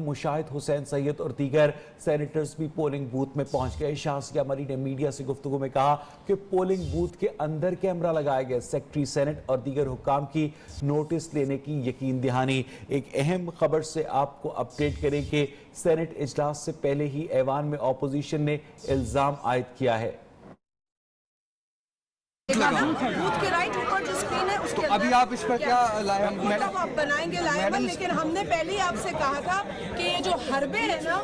मुशाहिद हुसैन सैयद और दीगर सेनेटर्स भी पोलिंग बूथ में पहुंच गए। शासिया मरी ने मीडिया से गुफ्तगू में कहा कि पोलिंग बूथ के अंदर कैमरा लगाया गया। सेक्रेटरी सेनेट और दीगर हुक्काम की नोटिस लेने की यकीन दहानी। एक अहम खबर से आपको अपडेट करें कि सेनेट इजलास से पहले ही ऐवान में ऑपोजिशन ने इल्जाम आयद किया है। बूथ के राइट ऊपर जो स्क्रीन है उसके अभी आप इस पर क्या मतलब आप बनाएंगे लाएबल, लेकिन हमने पहले ही आपसे कहा था कि ये जो हरबे है ना,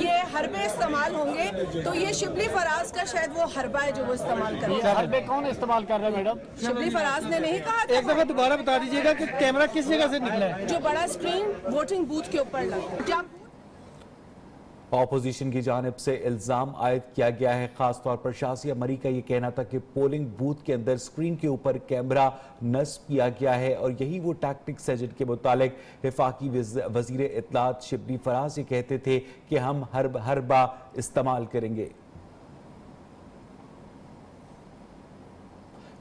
ये हरबे इस्तेमाल होंगे, तो ये शिबली फराज का शायद वो हरबा है जो वो इस्तेमाल कर रहे हैं। हरबे कौन इस्तेमाल कर रहा है मैडम? शिबली फराज ने नहीं कहा। एक दफा दोबारा बता दीजिएगा कि कैमरा किस जगह से निकला है? जो बड़ा स्क्रीन वोटिंग बूथ के ऊपर लगा। ऑपोजिशन की जानिब से इल्जाम आयद किया गया है। खासतौर पर शासिया मरी का यह कहना था कि पोलिंग बूथ के अंदर स्क्रीन के ऊपर कैमरा नस्ब किया गया है और यही वो टैक्टिक्स है जिनके मुतालिक वफाकी वजीर इत्तलात शिबली फराज ये कहते थे कि हम हरबा इस्तेमाल करेंगे।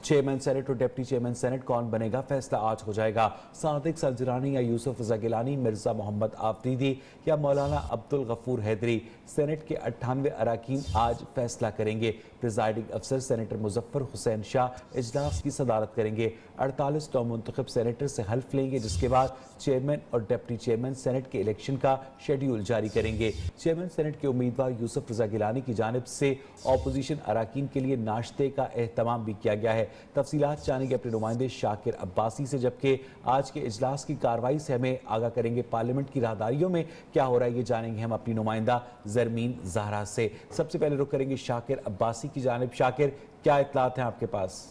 चेयरमैन सेनेट और डिप्टी चेयरमैन सेनेट कौन बनेगा, फैसला आज हो जाएगा। सादिक सलजरानी या यूसुफ रजा गिलानी, मिर्जा मोहम्मद आफरीदी या मौलाना अब्दुल गफूर हैदरी, सेनेट के 98 अरकान आज फैसला करेंगे। प्रिजाइडिंग अफसर सेनेटर मुजफ्फर हुसैन शाह इजलास की सदारत करेंगे। 48 नौमुंतखब सेनेटर से हल्फ लेंगे, जिसके बाद चेयरमैन और डिप्टी चेयरमैन सेनेट के इलेक्शन का शेड्यूल जारी करेंगे। चेयरमैन सेनेट के उम्मीदवार यूसुफ रजा गिलानी की जानिब से अपोजिशन अरकान के लिए नाश्ते का एहतमाम भी किया गया है। तफसीलात जानेंगे अपने नुमाइंदे शाकिर अब्बासी से, जबकि आज के इजलास की कार्रवाई से हमें आगाह करेंगे पार्लियामेंट की राहदारियों में क्या हो रहा है, ये जानेंगे हम अपनी नुमाइंदा जरमीन जहरा से। सबसे पहले रुख करेंगे शाकिर अब्बासी की जानिब। शाकिर, क्या इत्तलात हैं आपके पास?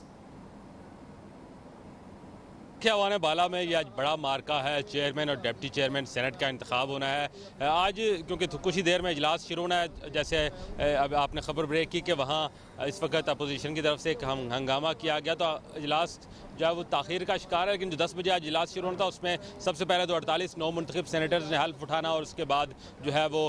अवान बाला में यह आज बड़ा मार्का है। चेयरमैन और डिप्टी चेयरमैन सेनेट का इंतखाब होना है आज, क्योंकि कुछ ही देर में इजलास शुरू होना है। जैसे अब आपने खबर ब्रेक की कि वहाँ इस वक्त अपोजिशन की तरफ से एक हंगामा किया गया, तो इजलास जो है वो ताख़ीर का शिकार है। लेकिन जो 10 बजे आज इजलास शुरू होना था उसमें सबसे पहले तो 48 नौमुंतखब सेनेटर्स ने हल्फ उठाना और उसके बाद जो है वो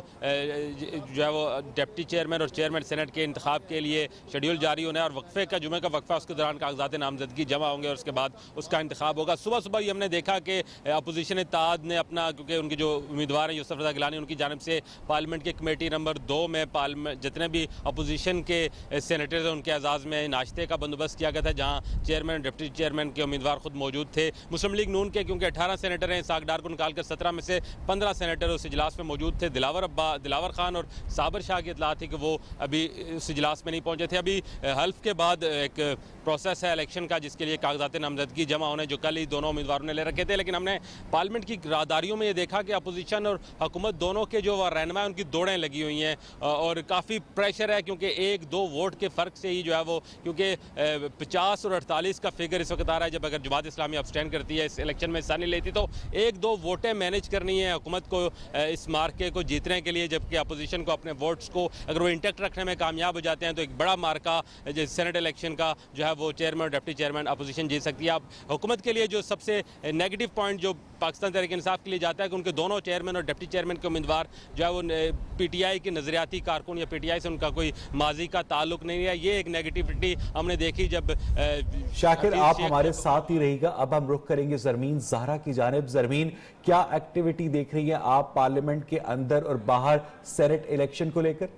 डिप्टी चेयरमैन और चेयरमैन सेनेट के इंतखाब के लिए शेड्यूल जारी होना है और वक्फे का जुमे का वक्फा, उसके दौरान कागजात नामजदगी जमा होंगे और उसके बाद उसका इंतखाब होगा। सुबह सुबह ही हमने देखा कि अपोजिशन इत्तेहाद ने अपना, क्योंकि उनके जो उम्मीदवार हैं यूसुफ रजा गिलानी, उनकी जानिब से पार्लियामेंट की कमेटी नंबर 2 में पार्लियामेंट जितने भी अपोजिशन के सेनेटर्स हैं उनके एजाज़ में नाश्ते का बंदोबस्त किया गया था, जहाँ चेयरमैन और डिप्टी चेयरमैन के उम्मीदवार खुद मौजूद थे। मुस्लिम लीग नून के क्योंकि 18 सेनेटर हैं, सागडार को निकालकर 17 में से 15 सेनेटर उस इजलास में मौजूद थे। दिलावर खान और साबर शाह की इतला थी कि वो अभी उस इजलास में नहीं पहुंचे थे। अभी हल्फ के बाद एक प्रोसेस है इलेक्शन का, जिसके लिए कागजात नामजदगी जमा होने जो कल ही दोनों उम्मीदवारों ने ले रखे थे। लेकिन हमने पार्लियामेंट की राहदारियों में ये देखा कि अपोजिशन और हुकूमत दोनों के जो रहनुमा है उनकी दौड़ें लगी हुई हैं और काफ़ी प्रेशर है, क्योंकि 1-2 वोट के फ़र्क से ही जो है वो, क्योंकि 50 और 48 का फिगर इस वक्त आ रहा है। जब अगर जमात इस्लामी अब्सटेन करती है, इस इलेक्शन में हिस्सा नहीं लेती, तो 1-2 वोटें मैनेज करनी है हुकूमत को इस मार्के को जीतने के लिए, जबकि अपोजिशन को अपने वोट्स को अगर वो इंटैक्ट रखने में कामयाब हो जाते हैं तो एक बड़ा मार्का सेनेट इलेक्शन का जो है वो चेयरमैन और डिप्टी चेयरमैन अपोजिशन जीत सकती है। अब हुकूमत के लिए जो सबसे नेगेटिव पॉइंट जो पाकिस्तान तहरीक इंसाफ के लिए जाता है कि उनके दोनों चेयरमैन और डिप्टी चेयरमैन के उम्मीदवार जो है वो पीटीआई के नजरियाती कारकुन या पीटीआई से उनका कोई माजी का ताल्लुक नहीं है। ये एक नेगेटिविटी हमने देखी जब शाकिर आप हमारे साथ ही रहेगा। अब हम रुख करेंगे जरमीन जहरा की जानिब। जरमीन, क्या एक्टिविटी देख रही है आप पार्लियामेंट के अंदर और बाहर सेनेट इलेक्शन को लेकर?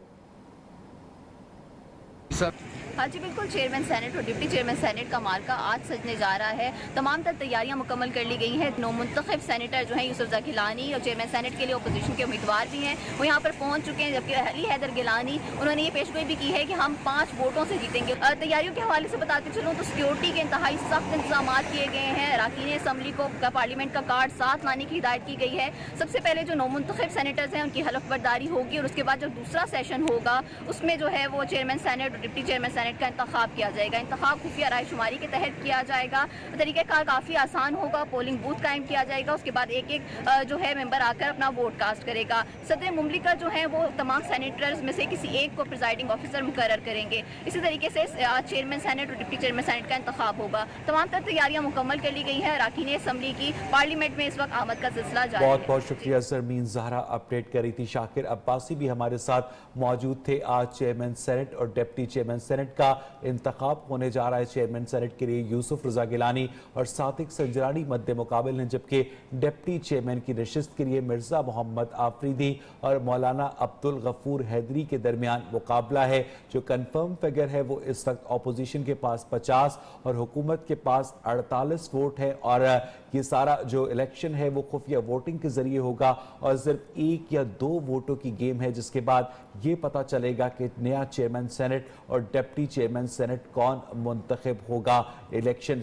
हाँ जी बिल्कुल, चेयरमैन सेनेट और डिप्टी चेयरमैन सेनेट का मार्का आज सजने जा रहा है। तमाम तर तैयारियां मुकम्मल कर ली गई हैं। नौमुंतखब सेनेटर जो हैं यूसुफ रजा गिलानी और चेयरमैन सेनेट के लिए अपोजिशन के उम्मीदवार भी हैं, वो यहाँ पर पहुँच चुके हैं। जबकि अली हैदर गिलानी उन्होंने ये पेशगोई भी की है कि हम 5 वोटों से जीतेंगे। तैयारियों के हवाले से बताते चलूँ तो सिक्योरिटी के इंतहाई सख्त इंतजाम किए गए हैं। अरकान असम्बली को पार्लियामेंट का कार्ड साथ लाने की हिदायत की गई है। सबसे पहले जो नौमुंतखब सेनेटर्स हैं उनकी हलफ बर्दारी होगी और उसके बाद जो दूसरा सेशन होगा उसमें जो है वो चेयरमैन सेनेट और डिप्टी चेयरमैन सेनेट का इंतखाब किया जाएगा। इंतखाब खुफिया रायशुमारी के तहत किया जाएगा। तरीक़ेकार काफ़ी आसान होगा। पोलिंग बूथ कायम किया जाएगा, उसके बाद एक एक जो है मेंबर आकर अपना वोट कास्ट करेगा। सदर मुमलिका जो है वो तमाम सेनेटर्स में से किसी एक को प्रिजाइडिंग ऑफिसर मुकर्रर करेंगे। इसी तरीके से चेयरमैन सेनेट और डिप्टी चेयरमैन सेनेट का इंतखाब होगा। तमाम तर तैयारियां मुकम्मल कर ली गई हैं। अरकान असम्बली की पार्लियामेंट में इस वक्त आमद का सिलसिला जारी है। बहुत बहुत शुक्रिया जरमीन जहरा, अपडेट कर रही थी। शाकिर अब्बासी भी हमारे साथ मौजूद थे। आज चेयरमैन सेनेट और डिप्टी चेयरमैन सेनेट का इंतखाब होने जा रहा है। चेयरमैन सेनेट के लिए यूसुफ रजा गिलानी और सादिक संजरानी मद्दे मुकाबिल हैं, जबकि डिप्टी चेयरमैन की नशिस्त के लिए मिर्जा मोहम्मद आफरीदी और मौलाना अब्दुल गफूर हैदरी के दरमियान मुकाबला है। जो कंफर्म फिगर है वो इस वक्त अपोजिशन के पास 50 और हुकूमत के पास 48 वोट है, और ये सारा जो इलेक्शन है वो खुफिया वोटिंग के जरिए होगा और सिर्फ 1 या 2 वोटों की गेम है, जिसके बाद ये पता चलेगा कि नया चेयरमैन सेनेट और डिप्टी चेयरमैन सेनेट कौन मुंतखब होगा। इलेक्शन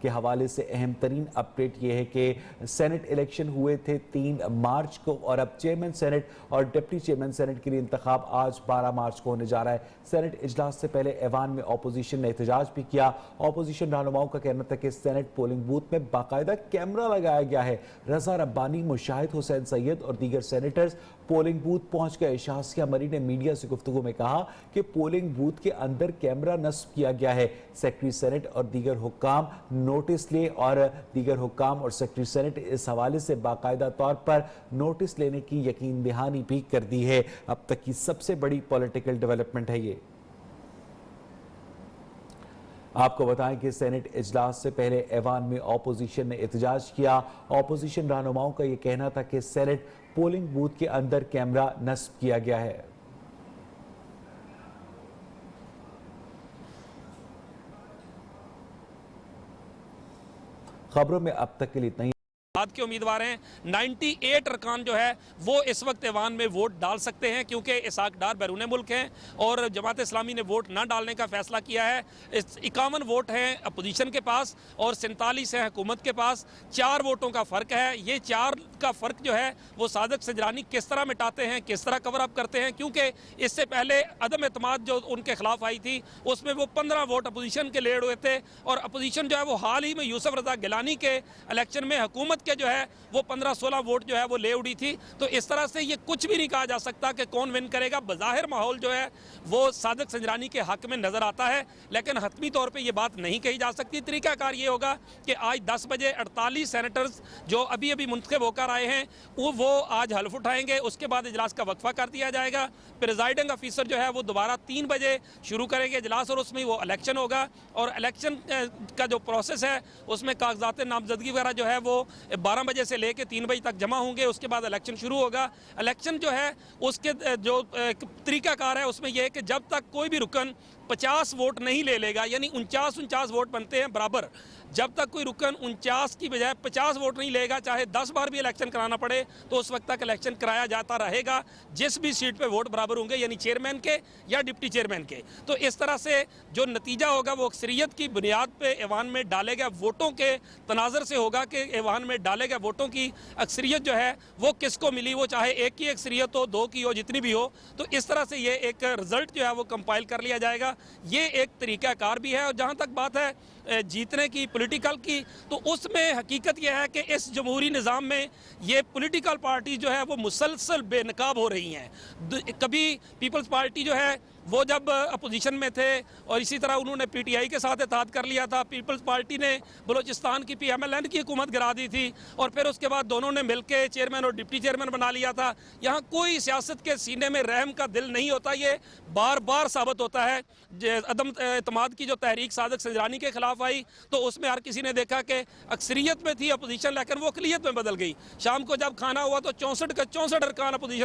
के हवाले से अहम तरीन अपडेट ये है कि सेनेट इलेक्शन हुए थे 3 मार्च को, और अब चेयरमैन सेनेट और डिप्टी चेयरमैन सेनेट के लिए इंतखाब आज 12 मार्च को होने जा रहा है। सेनेट इजलास से पहले ऐवान में अपोजिशन ने एहतजाज भी किया। अपोजिशन रहनुमाओं का कहना था कि सेनेट पोलिंग बूथ में बाकायदा कैमरा लगाया गया है। रजा रब्बानी, मुशाहिद हुसैन सैयद और दीगर सेनेटर्स पोलिंग बूथ पहुंच गए। शासिया मरी ने मीडिया से गुफ्तगू में कहा कि पोलिंग बूथ के अंदर कैमरा नस्ब किया गया है। सेक्रेटरी सेनेट और दीगर हुक्काम नोटिस ले और दीगर हुक्काम और सेक्रेटरी सेनेट इस हवाले से बाकायदा तौर पर नोटिस लेने की यकीन दहानी भी कर दी है। अब तक की सबसे बड़ी पॉलिटिकल डेवलपमेंट है ये। आपको बताएं कि सेनेट इजलास से पहले ऐवान में अपोजिशन ने एहतजाज किया। अपोजिशन रहनुमाओं का यह कहना था कि सेनेट पोलिंग बूथ के अंदर कैमरा नस्ब किया गया है। खबरों में अब तक के लिए इतना ही। बाद के उम्मीदवार हैं 98 अरकान जो है वो इस वक्त ऐवान में वोट डाल सकते हैं, क्योंकि इसाक डार बैरून मुल्क हैं और जमात इस्लामी ने वोट ना डालने का फैसला किया है। 51 वोट हैं अपोजिशन के पास और 47 हैं हुकूमत के पास। 4 वोटों का फ़र्क है। ये 4 का फ़र्क जो है वो सादिक संजरानी किस तरह मिटाते हैं, किस तरह कवर अप करते हैं, क्योंकि इससे पहले अदम एतमाद जो उनके खिलाफ आई थी उसमें वो 15 वोट अपोजिशन के लेड हुए थे, और अपोजिशन जो है वो हाल ही में यूसुफ रजा गिलानी के इलेक्शन में हुकूमत के जो है वो 15-16 वोट जो है वो ले उड़ी थी। तो इस तरह से ये कुछ भी नहीं कहा जा सकता कि कौन विन करेगा। बज़ाहिर माहौल जो है वो सादिक संजरानी के हक में नजर आता है, लेकिन हतमी तौर पे ये बात नहीं कही जा सकती। तरीकाकार ये होगा कि आज 10 बजे 48 सेनेटर्स जो अभी अभी मुंतखब होकर आए हैं वो आज हल्फ उठाएंगे। उसके बाद इजलास का वक्फा कर दिया जाएगा। प्रिजाइडिंग ऑफिसर जो है वो दोबारा 3 बजे शुरू करेंगे इजलास, और उसमें वो इलेक्शन होगा। और इलेक्शन का जो प्रोसेस है उसमें कागजात नामजदगी वगैरह जो है वो 12 बजे से लेके 3 बजे तक जमा होंगे। उसके बाद इलेक्शन शुरू होगा। इलेक्शन जो है उसके जो तरीकाकार है उसमें यह है कि जब तक कोई भी रुकन 50 वोट नहीं ले लेगा, यानी 49 वोट बनते हैं बराबर, जब तक कोई रुकन 49 की बजाय 50 वोट नहीं लेगा, चाहे 10 बार भी इलेक्शन कराना पड़े तो उस वक्त तक इलेक्शन कराया जाता रहेगा, जिस भी सीट पे वोट बराबर होंगे, यानी चेयरमैन के या डिप्टी चेयरमैन के। तो इस तरह से जो नतीजा होगा वो अक्सरियत की बुनियाद पे ऐवान में डाले गए वोटों के तनाजर से होगा कि ऐवान में डाले गए वोटों की अक्सरियत जो है वो किसको मिली, वो चाहे 1 की अक्सरियत हो, 2 की हो, जितनी भी हो। तो इस तरह से ये एक रिजल्ट जो है वो कंपाइल कर लिया जाएगा। ये एक तरीकाकार भी है। और जहाँ तक बात है जीतने की, पॉलिटिकल की, तो उसमें हकीकत यह है कि इस जमहूरी निज़ाम में ये पॉलिटिकल पार्टी जो है वो मुसलसल बेनकाब हो रही हैं। कभी पीपल्स पार्टी जो है वो जब अपोजिशन में थे और इसी तरह उन्होंने पीटीआई के साथ इत्तेहाद कर लिया था। पीपल्स पार्टी ने बलूचिस्तान की PMLN की हुकूमत गिरा दी थी और फिर उसके बाद दोनों ने मिलकर चेयरमैन और डिप्टी चेयरमैन बना लिया था। यहाँ कोई सियासत के सीने में रहम का दिल नहीं होता। ये बार बार साबित होता है। अदम एतमाद की जो तहरीक सादिक संजरानी के खिलाफ आई तो उसमें हर किसी ने देखा कि अक्सरियत में थी अपोजिशन, लेकिन वो अकलियत में बदल गई। शाम को जब खाना हुआ तो 64 के 64 अरकान अपोजिशन